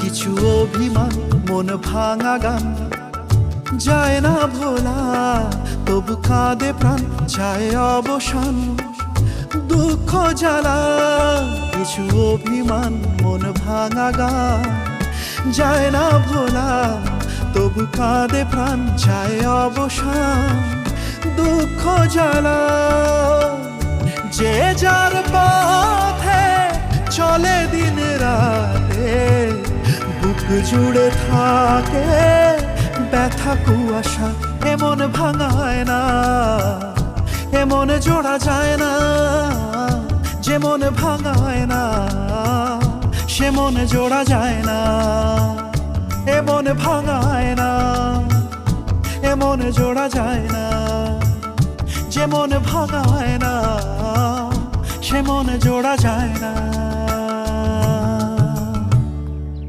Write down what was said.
কিছু অভিমান মন ভাঙা গান যায় না ভোলা, তবু কাঁদে প্রাণ চায় অবসান। দুঃখ জ্বালা কিছু অভিমান মন ভাঙা গান যায় না ভোলা, তবু কাঁদে প্রাণ চায় অবসান। দুঃখ জ্বালা যে যার পথে চলে দিন রাতে, বুক জুড়ে থাকে ব্যথা কুয়াশা। এমন ভাঙায় না, এমন জোড়া যায় না, যেমন ভাঙায় না সে মন জোড়া যায় না। এমন ভাঙায় না, এমন জোড়া যায় না, যেমন ভাঙায় না সে মন জোড়া যায় না।